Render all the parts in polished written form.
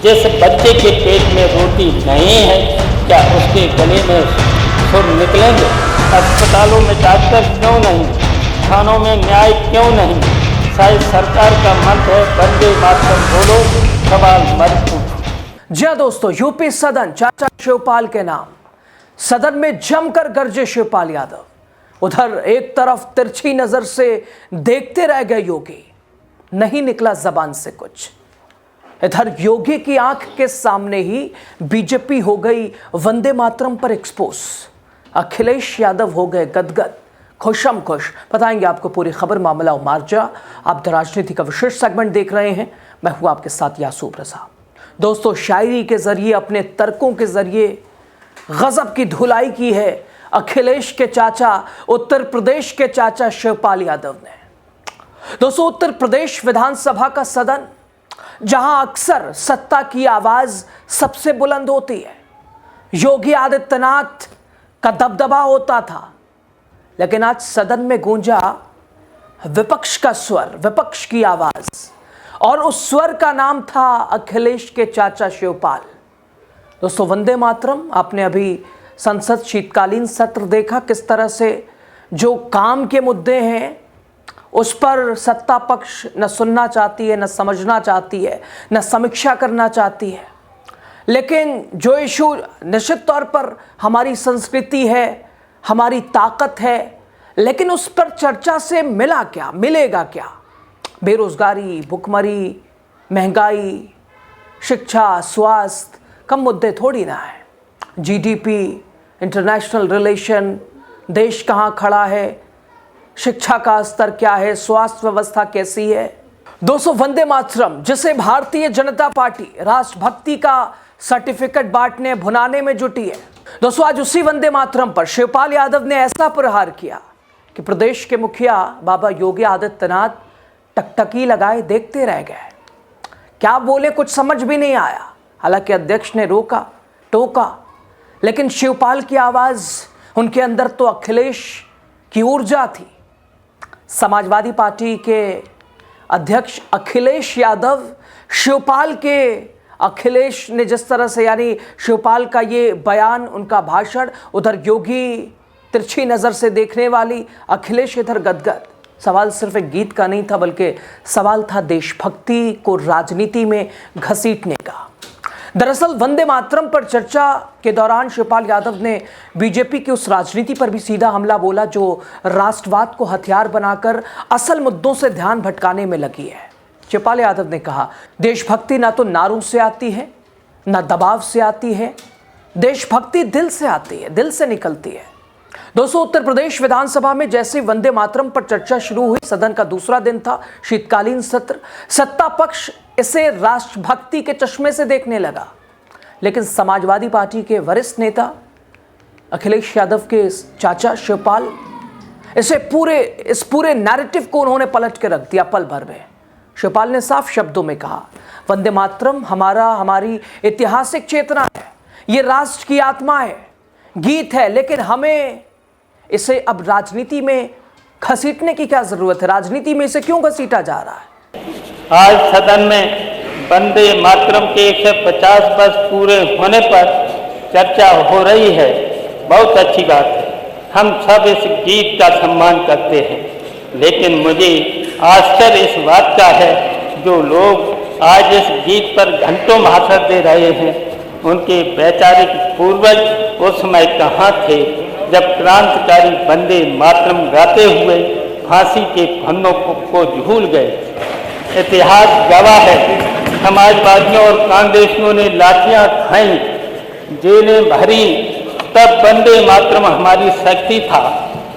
जिस बच्चे के पेट में रोटी नहीं है, क्या उसके गले में सुर निकलेंगे? अस्पतालों में डॉक्टर क्यों नहीं? थानों में न्याय क्यों नहीं? शायद सरकार का मंत्र है वंदे मातरम बोलो, सवाल मत पूछो। जी दोस्तों, यूपी सदन चाचा शिवपाल के नाम। सदन में जमकर गरजे शिवपाल यादव। उधर एक तरफ तिरछी नजर से देखते रह गए योगी, नहीं निकला जबान से कुछ। इधर योगी की आंख के सामने ही बीजेपी हो गई वंदे मातरम पर एक्सपोज। अखिलेश यादव हो गए गदगद, खुशम खुश। बताएंगे आपको पूरी खबर, मामला उमार्जा। आप द राजनीति का विशेष सेगमेंट देख रहे हैं। मैं हूं आपके साथ यासूब रजा। दोस्तों, शायरी के जरिए, अपने तर्कों के जरिए गजब की धुलाई की है अखिलेश के चाचा, उत्तर प्रदेश के चाचा शिवपाल यादव ने। दोस्तों, उत्तर प्रदेश विधानसभा का सदन, जहां अक्सर सत्ता की आवाज सबसे बुलंद होती है, योगी आदित्यनाथ का दबदबा होता था, लेकिन आज सदन में गूंजा विपक्ष का स्वर, विपक्ष की आवाज, और उस स्वर का नाम था अखिलेश के चाचा शिवपाल। दोस्तों, वंदे मातरम, आपने अभी संसद शीतकालीन सत्र देखा, किस तरह से जो काम के मुद्दे हैं उस पर सत्ता पक्ष न सुनना चाहती है, न समझना चाहती है, न समीक्षा करना चाहती है। लेकिन जो इशू निश्चित तौर पर हमारी संस्कृति है, हमारी ताकत है, लेकिन उस पर चर्चा से मिला क्या, मिलेगा क्या? बेरोजगारी, भुखमरी, महंगाई, शिक्षा, स्वास्थ्य कम मुद्दे थोड़ी ना है। जीडीपी, इंटरनेशनल रिलेशन, देश कहाँ खड़ा है, शिक्षा का स्तर क्या है, स्वास्थ्य व्यवस्था कैसी है। दोस्तों, वंदे मातरम, जिसे भारतीय जनता पार्टी राष्ट्रभक्ति का सर्टिफिकेट बांटने, भुनाने में जुटी है, दोस्तों आज उसी वंदे मातरम पर शिवपाल यादव ने ऐसा प्रहार किया कि प्रदेश के मुखिया बाबा योगी आदित्यनाथ टकटकी लगाए देखते रह गए। क्या बोले कुछ समझ भी नहीं आया। हालांकि अध्यक्ष ने रोका, टोका, लेकिन शिवपाल की आवाज, उनके अंदर तो अखिलेश की ऊर्जा थी। समाजवादी पार्टी के अध्यक्ष अखिलेश यादव, शिवपाल के अखिलेश ने जिस तरह से, यानी शिवपाल का ये बयान, उनका भाषण, उधर योगी तिरछी नज़र से देखने वाली, अखिलेश इधर गदगद। सवाल सिर्फ एक गीत का नहीं था, बल्कि सवाल था देशभक्ति को राजनीति में घसीटने का। दरअसल वंदे मातरम पर चर्चा के दौरान शिवपाल यादव ने बीजेपी की उस राजनीति पर भी सीधा हमला बोला जो राष्ट्रवाद को हथियार बनाकर असल मुद्दों से ध्यान भटकाने में लगी है। शिवपाल यादव ने कहा, देशभक्ति ना तो नारों से आती है, ना दबाव से आती है, देशभक्ति दिल से आती है, दिल से निकलती है। दोस्तों, उत्तर प्रदेश विधानसभा में जैसे वंदे मातरम पर चर्चा शुरू हुई, सदन का दूसरा दिन था, शीतकालीन सत्र। सत्ता पक्ष इसे राष्ट्रभक्ति के चश्मे से देखने लगा, लेकिन समाजवादी पार्टी के वरिष्ठ नेता अखिलेश यादव के चाचा शिवपाल, इस पूरे नैरेटिव को उन्होंने पलट के रख दिया पल भर में। शिवपाल ने साफ शब्दों में कहा, वंदे मातरम हमारी ऐतिहासिक चेतना है, ये राष्ट्र की आत्मा है, गीत है, लेकिन हमें इसे अब राजनीति में घसीटने की क्या जरूरत है? राजनीति में इसे क्यों घसीटा जा रहा है? आज सदन में वंदे मातरम के 150 वर्ष पूरे होने पर चर्चा हो रही है। बहुत अच्छी बात है, हम सब इस गीत का सम्मान करते हैं, लेकिन मुझे आश्चर्य इस बात का है जो लोग आज इस गीत पर घंटों भाषण दे रहे हैं, उनके वैचारिक पूर्वज उस समय कहाँ थे जब क्रांतिकारी वंदे मातरम गाते हुए फांसी के फंदों को झूल गए। इतिहास गवाह है, समाजवादियों और कांग्रेसियों ने लाठियां खाई, जेलें भरी, तब वंदे मातरम हमारी शक्ति था।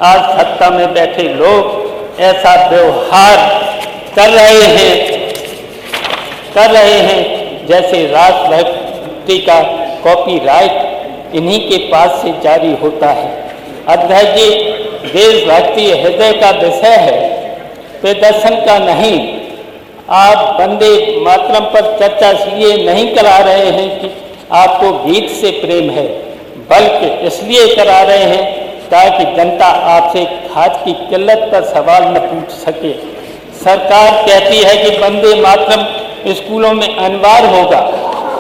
आज सत्ता में बैठे लोग ऐसा व्यवहार कर रहे हैं जैसे राष्ट्रभक्ति का कॉपीराइट इन्हीं के पास से जारी होता है। अध्यक्ष जी, देशभक्ति हृदय का विषय है, प्रदर्शन का नहीं। आप वंदे मातरम पर चर्चा इसलिए नहीं करा रहे हैं कि आपको गीत से प्रेम है, बल्कि इसलिए करा रहे हैं ताकि जनता आपसे खाद की किल्लत पर सवाल न पूछ सके। सरकार कहती है कि वंदे मातरम स्कूलों में अनिवार्य होगा,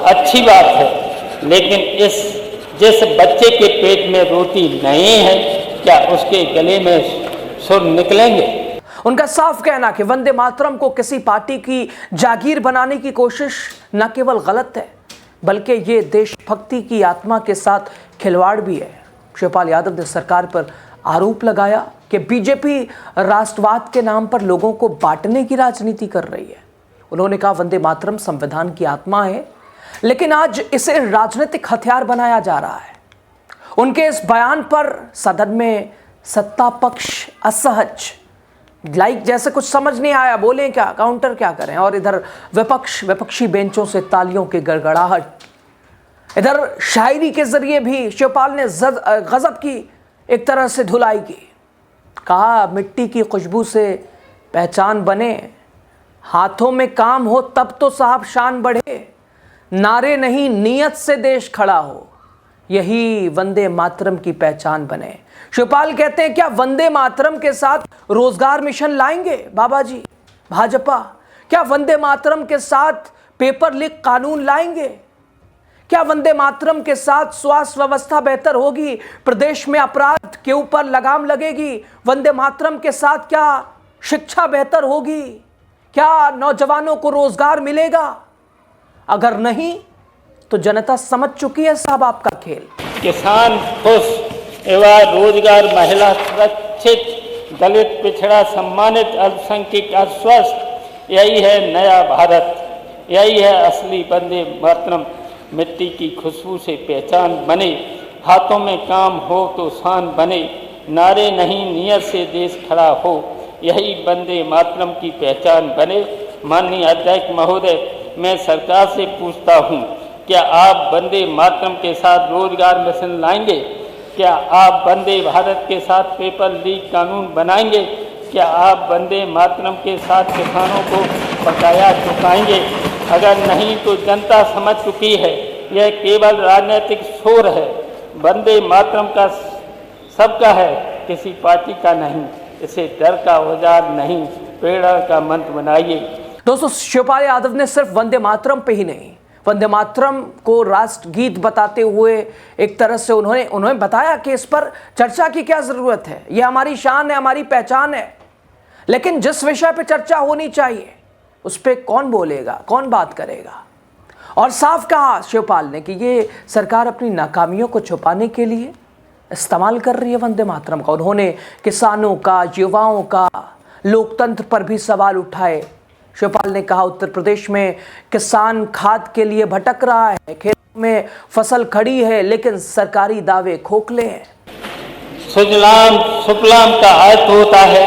अच्छी बात है, लेकिन जिस बच्चे के पेट में रोटी नहीं है, क्या उसके गले में सुर निकलेंगे? उनका साफ कहना कि वंदे मातरम को किसी पार्टी की जागीर बनाने की कोशिश न केवल गलत है, बल्कि ये देशभक्ति की आत्मा के साथ खिलवाड़ भी है। शिवपाल यादव ने सरकार पर आरोप लगाया कि बीजेपी राष्ट्रवाद के नाम पर लोगों को बांटने की राजनीति कर रही है। उन्होंने कहा वंदे मातरम संविधान की आत्मा है, लेकिन आज इसे राजनीतिक हथियार बनाया जा रहा है। उनके इस बयान पर सदन में सत्ता पक्ष असहज, जैसे कुछ समझ नहीं आया, बोले क्या, काउंटर क्या करें, और इधर विपक्षी बेंचों से तालियों की गड़गड़ाहट। इधर शायरी के जरिए भी शिवपाल ने गजब की एक तरह से धुलाई की। कहा मिट्टी की खुशबू से पहचान बने, हाथों में काम हो तब तो साहब शान बढ़े, नारे नहीं नीयत से देश खड़ा हो, यही वंदे मातरम की पहचान बने। शिवपाल कहते हैं क्या वंदे मातरम के साथ रोजगार मिशन लाएंगे बाबा जी भाजपा? क्या वंदे मातरम के साथ पेपर लीक कानून लाएंगे? क्या वंदे मातरम के साथ स्वास्थ्य व्यवस्था बेहतर होगी? प्रदेश में अपराध के ऊपर लगाम लगेगी? वंदे मातरम के साथ क्या शिक्षा बेहतर होगी? क्या नौजवानों को रोजगार मिलेगा? अगर नहीं तो जनता समझ चुकी है साहब आपका खेल। किसान खुश एवं रोजगार, महिला सुरक्षित, दलित पिछड़ा सम्मानित, अल्पसंख्यक आश्वस्त, यही है नया भारत, यही है असली वंदे मातरम। मिट्टी की खुशबू से पहचान बने, हाथों में काम हो तो शान बने, नारे नहीं नीयत से देश खड़ा हो, यही वंदे मातरम की पहचान बने। माननीय अध्यक्ष महोदय, मैं सरकार से पूछता हूँ, क्या आप वंदे मातरम के साथ रोजगार मिशन लाएंगे? क्या आप वंदे भारत के साथ पेपर लीक कानून बनाएंगे? क्या आप वंदे मातरम के साथ किसानों को बकाया चुकाएंगे? अगर नहीं तो जनता समझ चुकी है, यह केवल राजनीतिक शोर है। वंदे मातरम का सबका है, किसी पार्टी का नहीं। इसे डर का औजार नहीं, प्रेरणा का मंत्र बनाइए। दोस्तों, शिवपाल यादव ने सिर्फ वंदे मातरम पे ही नहीं, वंदे मातरम को राष्ट्रगीत बताते हुए एक तरह से उन्होंने बताया कि इस पर चर्चा की क्या जरूरत है, यह हमारी शान है, हमारी पहचान है। लेकिन जिस विषय पे चर्चा होनी चाहिए उस पर कौन बोलेगा, कौन बात करेगा? और साफ कहा शिवपाल ने कि ये सरकार अपनी नाकामियों को छुपाने के लिए इस्तेमाल कर रही है वंदे मातरम का। उन्होंने किसानों का, युवाओं का, लोकतंत्र पर भी सवाल उठाए। शिवपाल ने कहा उत्तर प्रदेश में किसान खाद के लिए भटक रहा है, खेतों में फसल खड़ी है लेकिन सरकारी दावे खोखले हैं। सुजलाम सुफलाम का अर्थ होता है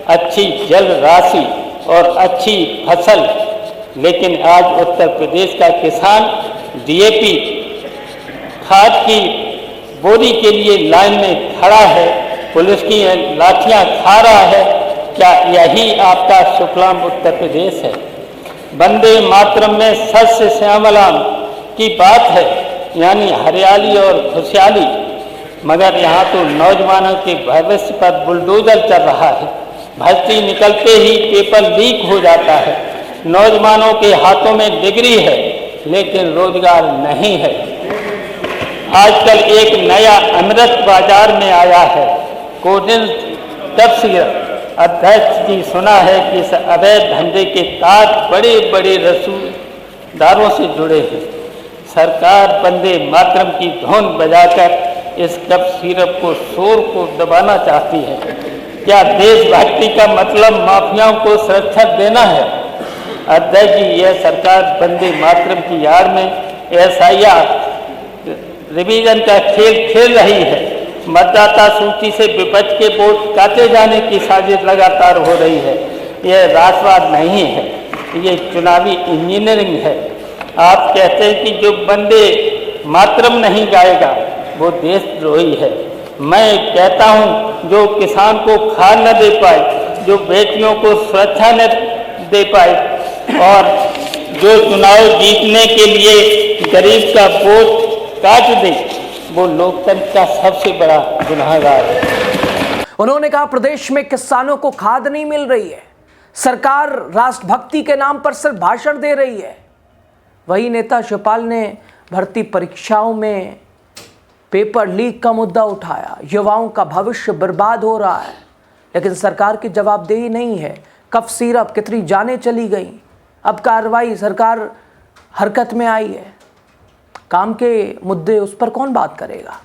अच्छी जल राशि और अच्छी फसल, लेकिन आज उत्तर प्रदेश का किसान डीएपी खाद की बोरी के लिए लाइन में खड़ा है, पुलिस की लाठियां खा रहा है। क्या यही आपका सुफलाम उत्तर प्रदेश है? वंदे मातरम में सस्य श्यामलाम की बात है, यानी हरियाली और खुशहाली, मगर यहाँ तो नौजवानों के भविष्य पर बुलडोजर चल रहा है। भर्ती निकलते ही पेपर लीक हो जाता है, नौजवानों के हाथों में डिग्री है लेकिन रोजगार नहीं है। आजकल एक नया अमृत बाजार में आया है, कोडिन तफसीर। अध्यक्ष जी, सुना है कि इस अवैध धंधे के तार बड़े बड़े रसूलदारों से जुड़े हैं। सरकार वंदे मातरम की धुन बजाकर इस कप सिरप को शोर को दबाना चाहती है। क्या देशभक्ति का मतलब माफियाओं को सुरक्षा देना है? अध्यक्ष जी, यह सरकार वंदे मातरम की आड़ में एसआईआर रिवीजन का खेल खेल रही है। मतदाता सूची से विपक्ष के वोट काटे जाने की साजिश लगातार हो रही है। यह राष्ट्रवाद नहीं है, ये चुनावी इंजीनियरिंग है। आप कहते हैं कि जो वंदे मातरम नहीं गाएगा वो देशद्रोही है। मैं कहता हूँ जो किसान को खाद न दे पाए, जो बेटियों को सुरक्षा न दे पाए और जो चुनाव जीतने के लिए गरीब का वोट काट दे, वो लोकतंत्र का सबसे बड़ा गुनहगार है। उन्होंने कहा प्रदेश में किसानों को खाद नहीं मिल रही है, सरकार राष्ट्रभक्ति के नाम पर सिर्फ भाषण दे रही है। वही नेता शिवपाल ने भर्ती परीक्षाओं में पेपर लीक का मुद्दा उठाया। युवाओं का भविष्य बर्बाद हो रहा है, लेकिन सरकार की जवाबदेही नहीं है। कफ सिरप कितनी जानें चली गई, अब कार्रवाई, सरकार हरकत में आई है। काम के मुद्दे उस पर कौन बात करेगा।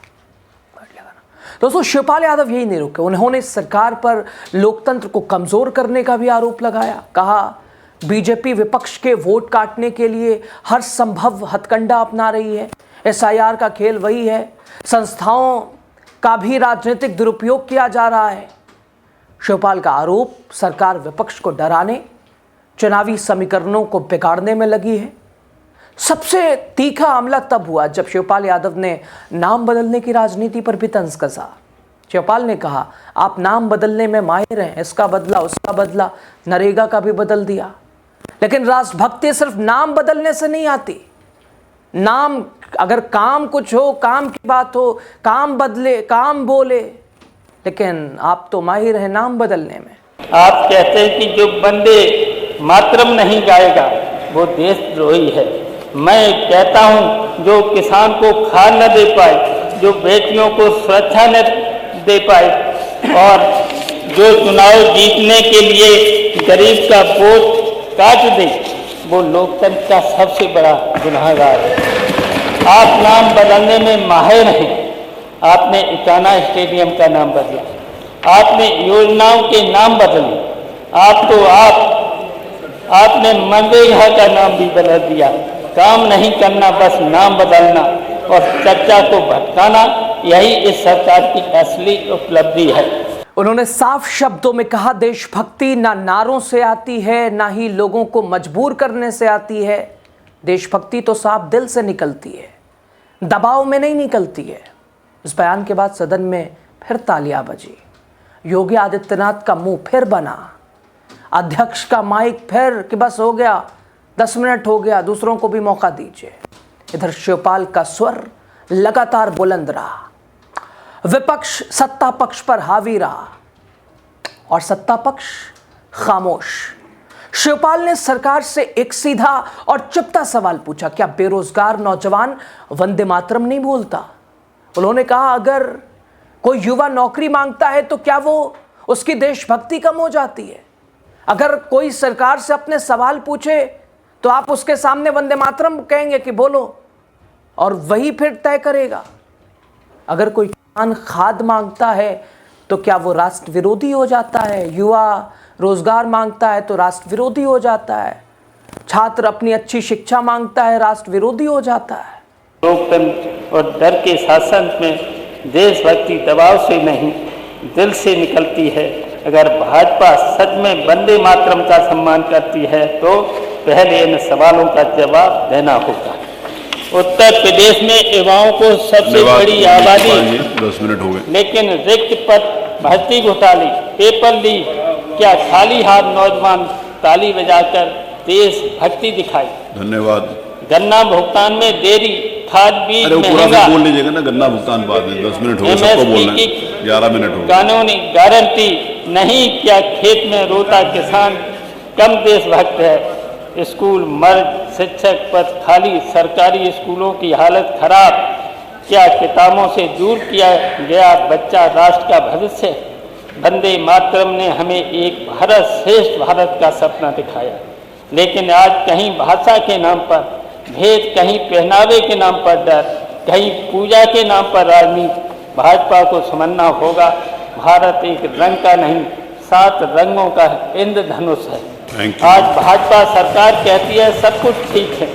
दोस्तों, शिवपाल यादव यही नहीं रुके, उन्होंने सरकार पर लोकतंत्र को कमजोर करने का भी आरोप लगाया। कहा बीजेपी विपक्ष के वोट काटने के लिए हर संभव हथकंडा अपना रही है। एसआईआर का खेल वही है, संस्थाओं का भी राजनीतिक दुरुपयोग किया जा रहा है। शिवपाल का आरोप, सरकार विपक्ष को डराने, चुनावी समीकरणों को बिगाड़ने में लगी है। सबसे तीखा हमला तब हुआ जब शिवपाल यादव ने नाम बदलने की राजनीति पर भी तंज कसा। शिवपाल ने कहा, आप नाम बदलने में माहिर हैं, इसका बदला, उसका बदला, नरेगा का भी बदल दिया। लेकिन राष्ट्रभक्ति सिर्फ नाम बदलने से नहीं आती। नाम, अगर काम कुछ हो, काम की बात हो, काम बदले, काम बोले, लेकिन आप तो माहिर हैं नाम बदलने में। आप कहते हैं कि जो बंदे मातरम नहीं गाएगा वो देशद्रोही है। मैं कहता हूं, जो किसान को खाद न दे पाए, जो बेटियों को सुरक्षा न दे पाए और जो चुनाव जीतने के लिए गरीब का वोट काट दे, वो लोकतंत्र का सबसे बड़ा गुनहगार है। आप नाम बदलने में माहिर हैं। आपने इटाना स्टेडियम का नाम बदला, आपने योजनाओं के नाम बदले, आपने मनरेगा का नाम भी बदल दिया। काम नहीं करना, बस नाम बदलना और चर्चा को भटकाना, यही इस सरकार की असली उपलब्धि है। उन्होंने साफ शब्दों में कहा, देशभक्ति ना नारों से आती है, ना ही लोगों को मजबूर करने से आती है। देशभक्ति तो साफ दिल से निकलती है, दबाव में नहीं निकलती है। इस बयान के बाद सदन में फिर तालियां बजी। योगी आदित्यनाथ का मुंह फिर बना, अध्यक्ष का माइक फिर कि बस हो गया, 10 मिनट हो गया, दूसरों को भी मौका दीजिए। इधर शिवपाल का स्वर लगातार बुलंद रहा। विपक्ष सत्ता पक्ष पर हावी रहा और सत्ता पक्ष खामोश। शिवपाल ने सरकार से एक सीधा और चुपता सवाल पूछा, क्या बेरोजगार नौजवान वंदे मातरम नहीं बोलता? उन्होंने कहा, अगर कोई युवा नौकरी मांगता है तो क्या वो उसकी देशभक्ति कम हो जाती है? अगर कोई सरकार से अपने सवाल पूछे तो आप उसके सामने वंदे मातरम कहेंगे कि बोलो, और वही फिर तय करेगा। अगर कोई किसान खाद मांगता है तो क्या वो राष्ट्र विरोधी हो जाता है? युवा रोजगार मांगता है तो राष्ट्र विरोधी हो जाता है? छात्र अपनी अच्छी शिक्षा मांगता है, राष्ट्र विरोधी हो जाता है? लोकतंत्र और डर के शासन में देशभक्ति दबाव से नहीं, दिल से निकलती है। अगर भाजपा सच में वंदे मातरम का सम्मान करती है तो पहले इन सवालों का जवाब देना होगा। उत्तर प्रदेश में युवाओं को सबसे बड़ी आबादी, 10 मिनट हो गए, लेकिन रिक्त पद, भर्ती घोटाले, पेपर लीक, क्या खाली हाथ नौजवान ताली बजाकर देशभक्ति दिखाई? धन्यवाद। गन्ना भुगतान में देरी, खाद बीज अरे वो पूरा महंगा, बोल लीजिएगा ना, गन्ना भुगतान बाद में, 10 मिनट हो गए, सबको बोलना है, 11 मिनट हो गए। कानूनी गारंटी नहीं, क्या खेत में रोता किसान कम देशभक्त है? स्कूल मर्द, शिक्षक पद खाली, सरकारी स्कूलों की हालत खराब, क्या किताबों से दूर किया गया बच्चा राष्ट्र का भविष्य? वंदे मातरम ने हमें एक भारत श्रेष्ठ भारत का सपना दिखाया, लेकिन आज कहीं भाषा के नाम पर भेद, कहीं पहनावे के नाम पर डर, कहीं पूजा के नाम पर राजनीति। भाजपा को समझना होगा, भारत एक रंग का नहीं, 7 रंगों का इंद्रधनुष है। आज भाजपा सरकार कहती है सब कुछ ठीक है,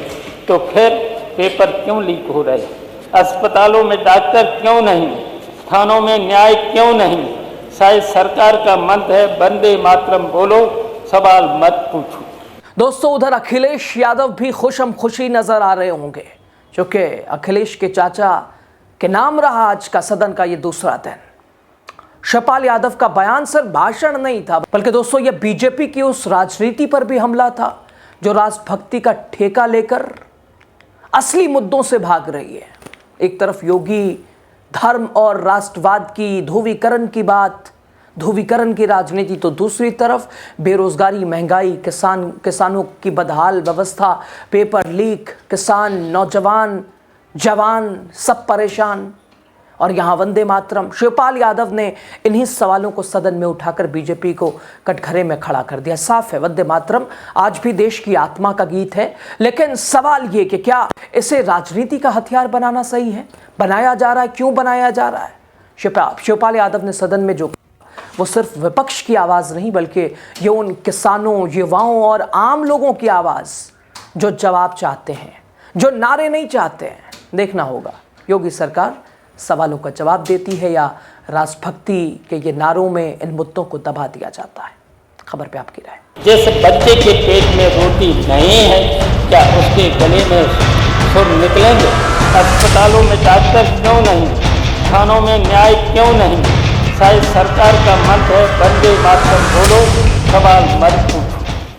तो फिर पेपर क्यों लीक हो रहे? अस्पतालों में डॉक्टर क्यों नहीं? थानों में न्याय क्यों नहीं? शायद सरकार का मंत्र है, वंदे मातरम बोलो, सवाल मत पूछो। दोस्तों, उधर अखिलेश यादव भी खुशम खुशी नजर आ रहे होंगे, क्योंकि अखिलेश के चाचा के नाम रहा आज का सदन का ये दूसरा दिन। शिवपाल यादव का बयान सिर्फ भाषण नहीं था, बल्कि दोस्तों ये बीजेपी की उस राजनीति पर भी हमला था जो राष्ट्रभक्ति का ठेका लेकर असली मुद्दों से भाग रही है। एक तरफ योगी धर्म और राष्ट्रवाद की ध्रुवीकरण की बात, ध्रुवीकरण की राजनीति तो दूसरी तरफ, बेरोजगारी, महंगाई, किसानों की बदहाल व्यवस्था, पेपर लीक, किसान, नौजवान, जवान सब परेशान। और यहाँ वंदे मातरम। शिवपाल यादव ने इन्हीं सवालों को सदन में उठाकर बीजेपी को कटघरे में खड़ा कर दिया। साफ है, वंदे मातरम आज भी देश की आत्मा का गीत है, लेकिन सवाल ये कि क्या इसे राजनीति का हथियार बनाना सही है? बनाया जा रहा है, क्यों बनाया जा रहा है? शिवपाल यादव ने सदन में जो वो सिर्फ विपक्ष की आवाज़ नहीं, बल्कि ये उन किसानों, युवाओं और आम लोगों की आवाज़ जो जवाब चाहते हैं, जो नारे नहीं चाहते हैं। देखना होगा योगी सरकार सवालों का जवाब देती है या राष्ट्रभक्ति के ये नारों में इन मुद्दों को दबा दिया जाता है। खबर पे आपकी राय। जिस बच्चे के पेट में रोटी नहीं है, क्या उसके गले में सुर निकलेंगे? अस्पतालों में डॉक्टर क्यों नहीं? थानों में न्याय क्यों नहीं? शायद सरकार का मंत्र है वंदे मातरम बोलो, सवाल मत पूछो।